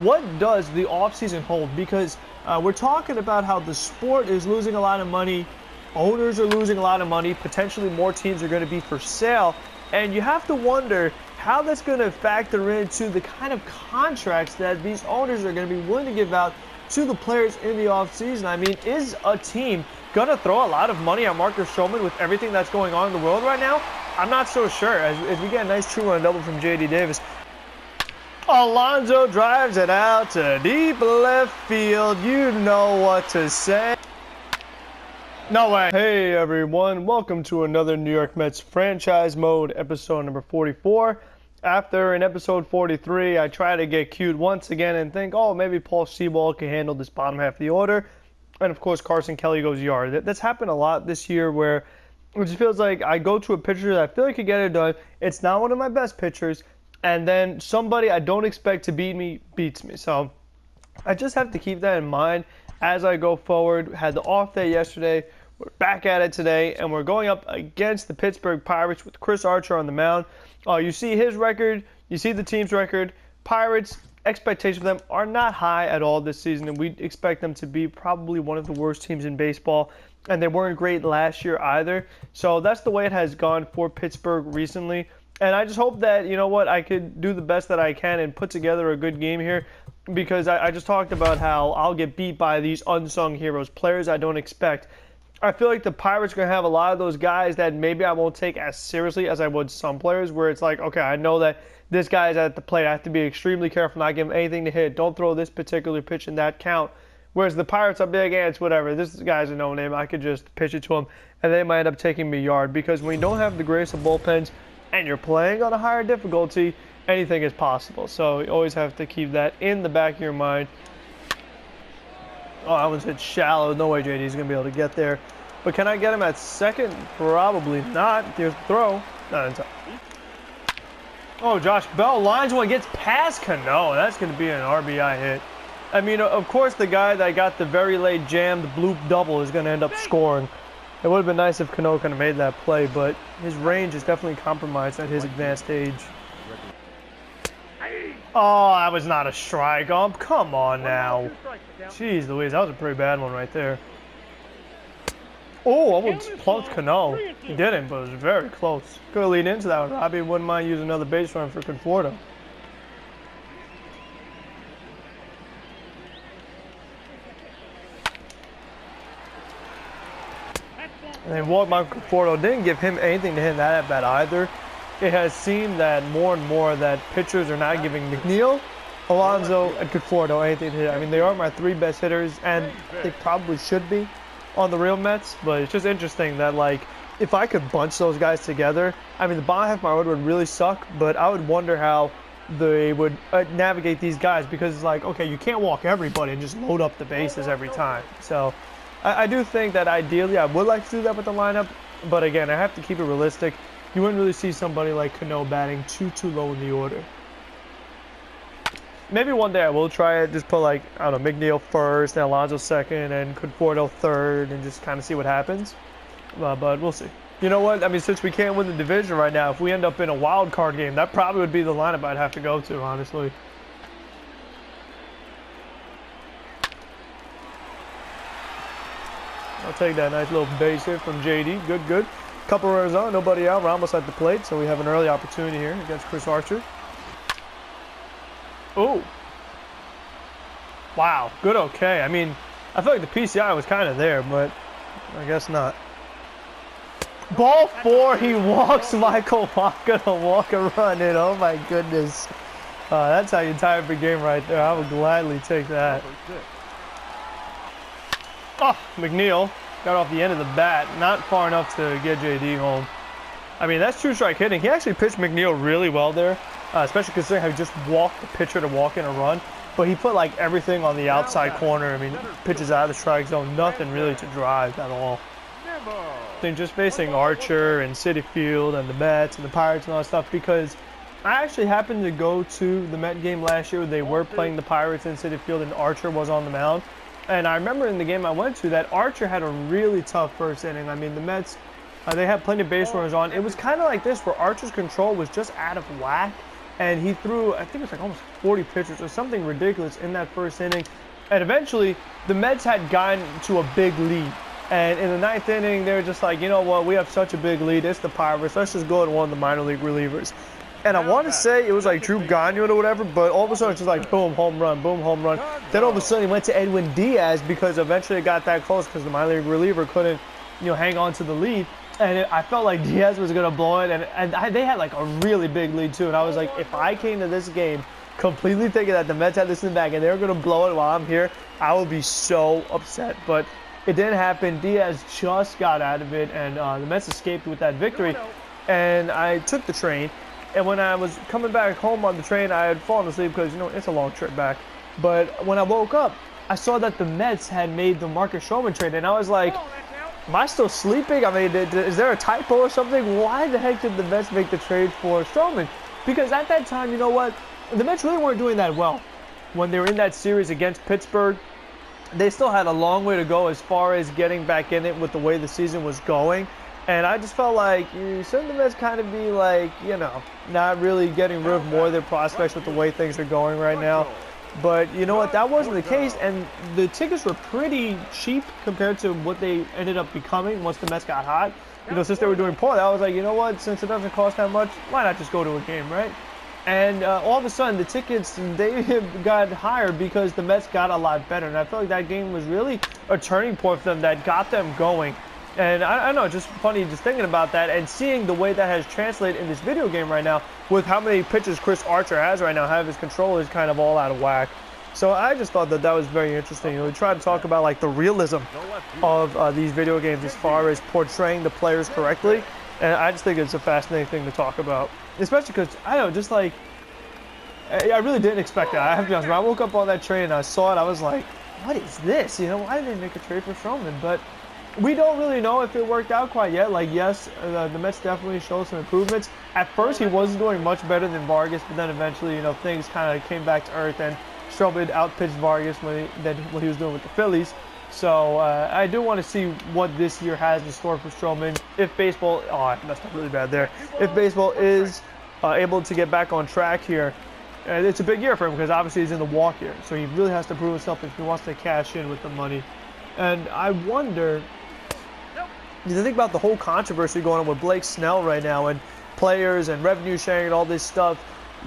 What does the offseason hold? Because we're talking about how the sport is losing a lot of money, owners are losing a lot of money, potentially more teams are going to be for sale, and you have to wonder how that's going to factor into the kind of contracts that these owners are going to be willing to give out to the players in the offseason. I mean, is a team going to throw a lot of money at Marcus Stroman with everything that's going on in the world right now? I'm not so sure. As we get a nice true run double from J.D. Davis. Alonso drives it out to deep left field. You know what to say. No way. Hey everyone, welcome to another New York Mets franchise mode episode number 44. After in episode 43, I try to get cute once again and think, oh, maybe Paul Sewald can handle this bottom half of the order. And of course, Carson Kelly goes yard. That's happened a lot this year where it just feels like I go to a pitcher that I feel like could get it done. It's not one of my best pitchers. And then somebody I don't expect to beat me beats me. So I just have to keep that in mind as I go forward. Had the off day yesterday. We're back at it today, and we're going up against the Pittsburgh Pirates with Chris Archer on the mound. You see his record. You see the team's record. Pirates, expectations for them are not high at all this season, and we expect them to be probably one of the worst teams in baseball. And they weren't great last year either. So that's the way it has gone for Pittsburgh recently. And I just hope that, you know what, I could do the best that I can and put together a good game here, because I just talked about how I'll get beat by these unsung heroes, players I don't expect. I feel like the Pirates are going to have a lot of those guys that maybe I won't take as seriously as I would some players, where it's like, okay, I know that this guy's at the plate. I have to be extremely careful, not give him anything to hit. Don't throw this particular pitch in that count. Whereas the Pirates, I'm big, it's whatever. This guy's a no-name. I could just pitch it to him, and they might end up taking me yard. Because when you don't have the grace of bullpens, and you're playing on a higher difficulty, anything is possible. So you always have to keep that in the back of your mind. Oh, that one's hit shallow. No way JD's going to be able to get there. But can I get him at second? Probably not. Here's the throw. Not in time. Oh, Josh Bell lines one, gets past Cano. That's going to be an RBI hit. I mean, of course, the guy that got the very late jammed bloop double is going to end up scoring. It would have been nice if Cano could have made that play, but his range is definitely compromised at his advanced age. Oh, that was not a strike. Oh, come on now. Jeez Louise, that was a pretty bad one right there. Oh, almost plunked Cano. He didn't, but it was very close. Could have leaned into that one. Robbie wouldn't mind using another base run for Conforto. And then Walt Conforto didn't give him anything to hit that at bat either. It has seemed that more and more that pitchers are not giving McNeil, Alonso, and Conforto anything to hit. I mean, they are my three best hitters, and they probably should be on the real Mets. But it's just interesting that, like, if I could bunch those guys together, I mean, the bottom half of my order would really suck, but I would wonder how they would navigate these guys, because it's like, okay, you can't walk everybody and just load up the bases every time. So I do think that ideally I would like to do that with the lineup, but again, I have to keep it realistic. You wouldn't really see somebody like Cano batting too low in the order. Maybe one day I will try it, just put, like, I don't know, McNeil first, and Alonso second, and Conforto third, and just kind of see what happens. But we'll see. You know what? I mean, since we can't win the division right now, if we end up in a wild card game, that probably would be the lineup I'd have to go to, honestly. I'll take that nice little base hit from JD. Good. Couple runners on, nobody out. Ramos at the plate, so we have an early opportunity here against Chris Archer. Oh. Wow. Good okay. I mean, I feel like the PCI was kind of there, but I guess not. Ball 4, he walks Michael Wacha to walk a run in. Oh my goodness. That's how you tie up a game right there. I would gladly take that. Oh, McNeil got off the end of the bat, not far enough to get JD home. I mean, that's true strike hitting. He actually pitched McNeil really well there, especially considering how he just walked the pitcher to walk in a run. But he put, like, everything on the outside corner. I mean, pitches out of the strike zone, nothing really to drive at all. I think just facing Archer and Citi Field and the Mets and the Pirates and all that stuff, because I actually happened to go to the Met game last year. They were playing the Pirates in Citi Field, and Archer was on the mound. And I remember in the game I went to that Archer had a really tough first inning. I mean, the Mets, they had plenty of base runners on. It was kind of like this, where Archer's control was just out of whack. and he threw, I think it was like almost 40 pitches or something ridiculous in that first inning. And eventually, the Mets had gotten to a big lead. And in the ninth inning, they were just like, you know what, we have such a big lead. It's the Pirates. Let's just go to one of the minor league relievers. And I want to say it was like Drew Gagnon or whatever, but all of a sudden it's just like boom, home run, boom, home run. Then all of a sudden he went to Edwin Diaz because eventually it got that close because the minor league reliever couldn't, hang on to the lead. And I felt like Diaz was going to blow it, and they had like a really big lead too. And I was like, if I came to this game completely thinking that the Mets had this in the bag and they were going to blow it while I'm here, I would be so upset. But it didn't happen. Diaz just got out of it, and the Mets escaped with that victory. And I took the train. And when I was coming back home on the train, I had fallen asleep because, it's a long trip back. But when I woke up, I saw that the Mets had made the Marcus Stroman trade. And I was like, am I still sleeping? I mean, is there a typo or something? Why the heck did the Mets make the trade for Stroman? Because at that time, you know what? The Mets really weren't doing that well. When they were in that series against Pittsburgh, they still had a long way to go as far as getting back in it with the way the season was going. And I just felt like, shouldn't the Mets kind of be like, not really getting rid of more of their prospects with the way things are going right now. But you know what, that wasn't the case, and the tickets were pretty cheap compared to what they ended up becoming once the Mets got hot. Since they were doing poorly, I was like, you know what, since it doesn't cost that much, why not just go to a game, right? And all of a sudden, the tickets, they got higher because the Mets got a lot better. And I felt like that game was really a turning point for them that got them going. And I know, just funny just thinking about that and seeing the way that has translated in this video game right now with how many pitches Chris Archer has right now, how his control is kind of all out of whack. So I just thought that was very interesting. We try to talk about like the realism of these video games as far as portraying the players correctly. And I just think it's a fascinating thing to talk about. Especially because, I don't know, just like, I really didn't expect that. I have to be honest, when I woke up on that train and I saw it, I was like, what is this? Why did they make a trade for Stroman? But we don't really know if it worked out quite yet. Like, yes, the Mets definitely showed some improvements. At first, he wasn't doing much better than Vargas, but then eventually, things kind of came back to earth, and Stroman outpitched Vargas what he was doing with the Phillies. So I do want to see what this year has in store for Stroman. If baseball, I messed up really bad there. If baseball is able to get back on track here, it's a big year for him because obviously he's in the walk year. So he really has to prove himself if he wants to cash in with the money. And I wonder, you think about the whole controversy going on with Blake Snell right now and players and revenue sharing and all this stuff.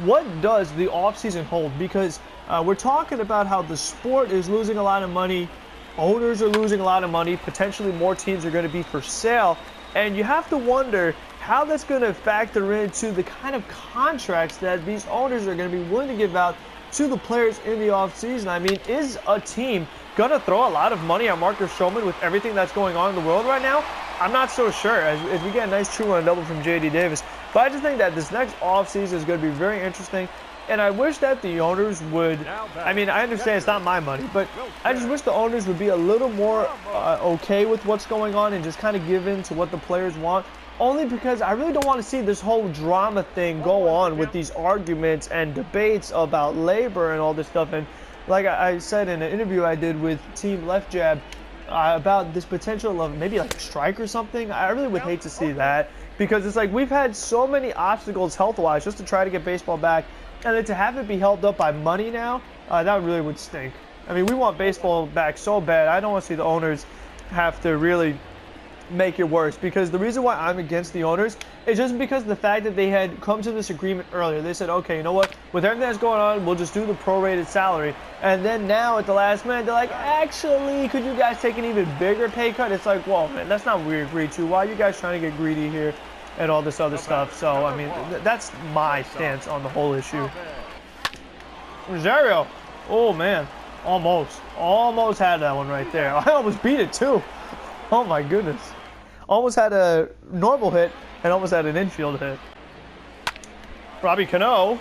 What does the offseason hold? Because we're talking about how the sport is losing a lot of money. Owners are losing a lot of money. Potentially more teams are going to be for sale. And you have to wonder how that's going to factor into the kind of contracts that these owners are going to be willing to give out to the players in the offseason. I mean, is a team going to throw a lot of money at Marcus Stroman with everything that's going on in the world right now? I'm not so sure, as we get a nice 2-run double from J.D. Davis. But I just think that this next offseason is going to be very interesting. And I wish that the owners would, I mean, I understand it's not my money, but I just wish the owners would be a little more okay with what's going on and just kind of give in to what the players want. Only because I really don't want to see this whole drama thing go on with these arguments and debates about labor and all this stuff. And like I said in an interview I did with Team Left Jab about this potential of maybe like a strike or something, I really would hate to see that. Because it's like we've had so many obstacles health-wise just to try to get baseball back. And then to have it be held up by money now, that really would stink. I mean, we want baseball back so bad. I don't want to see the owners have to really make it worse. Because the reason why I'm against the owners is just because of the fact that they had come to this agreement earlier. They said, okay, you know what? With everything that's going on, we'll just do the prorated salary. And then now at the last minute, they're like, actually, could you guys take an even bigger pay cut? It's like, whoa, man, that's not what we agreed to. Why are you guys trying to get greedy here? And all this other stuff. So, I mean, that's my stance on the whole issue. Rosario. Oh, man. Almost had that one right there. I almost beat it, too. Oh, my goodness. Almost had a normal hit and almost had an infield hit. Robbie Cano.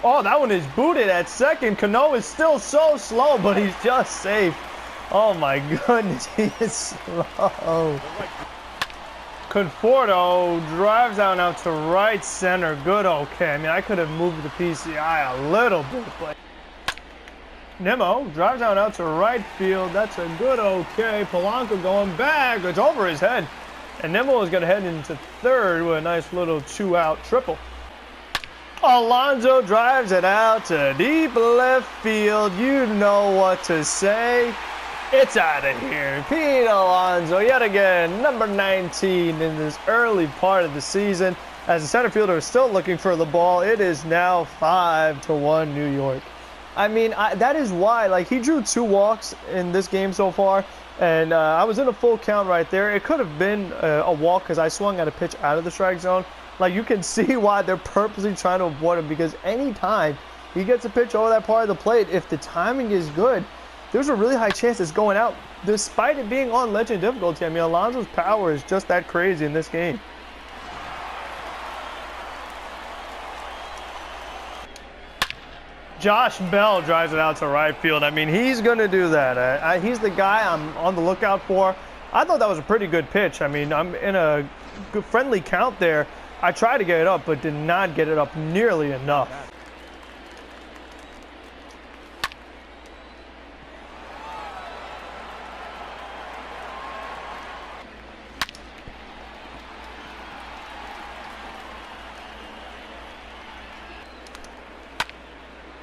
Oh, that one is booted at second. Cano is still so slow, but he's just safe. Oh, my goodness. He is slow. Conforto drives out to right center. Good, okay. I mean, I could have moved the PCI a little bit, but Nemo drives out to right field. That's a good, okay. Polanco going back. It's over his head. And Nemo is going to head into third with a nice little 2-out triple. Alonso drives it out to deep left field. You know what to say. It's out of here. Pete Alonso, yet again, number 19 in this early part of the season. As the center fielder is still looking for the ball, it is now 5-1 New York. I mean, that is why, like, he drew 2 walks in this game so far, and I was in a full count right there. It could have been a walk because I swung at a pitch out of the strike zone. Like, you can see why they're purposely trying to avoid him, because anytime he gets a pitch over that part of the plate, if the timing is good, there's a really high chance it's going out, despite it being on legend difficulty. I mean, Alonso's power is just that crazy in this game. Josh Bell drives it out to right field. I mean, he's going to do that. He's the guy I'm on the lookout for. I thought that was a pretty good pitch. I mean, I'm in a good friendly count there. I tried to get it up, but did not get it up nearly enough.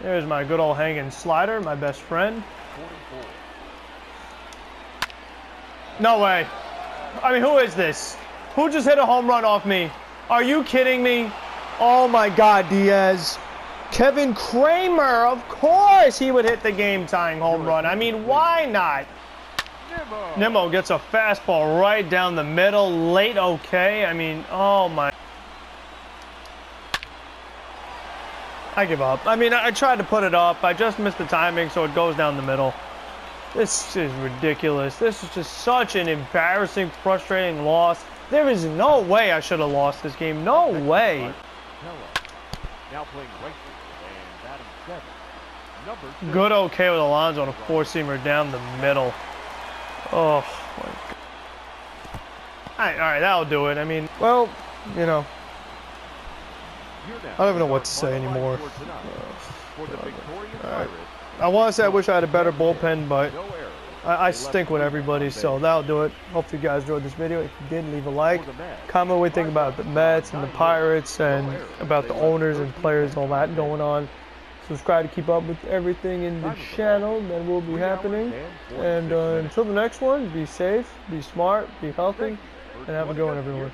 There's my good old hanging slider, my best friend. No way. I mean, who is this? Who just hit a home run off me? Are you kidding me? Oh my God, Diaz. Kevin Kramer, of course he would hit the game-tying home run. I mean, why not? Nimmo gets a fastball right down the middle, late okay. I mean, oh my. I give up. I mean, I tried to put it up. I just missed the timing, so it goes down the middle. This is ridiculous. This is just such an embarrassing, frustrating loss. There is no way I should have lost this game. No way. Good okay with Alonso on a 4-seamer down the middle. Oh, my God. All right, that'll do it. I mean, well, you know. I don't even know what to say anymore. I want to say I wish I had a better bullpen, but I stink with everybody, so that'll do it. Hopefully you guys enjoyed this video. If you did, leave a like. Comment what you think about the Mets and the Pirates and about the owners and players, all that going on. Subscribe to keep up with everything in the channel that will be happening. And until the next one, be safe, be smart, be healthy, and have a good one, everyone.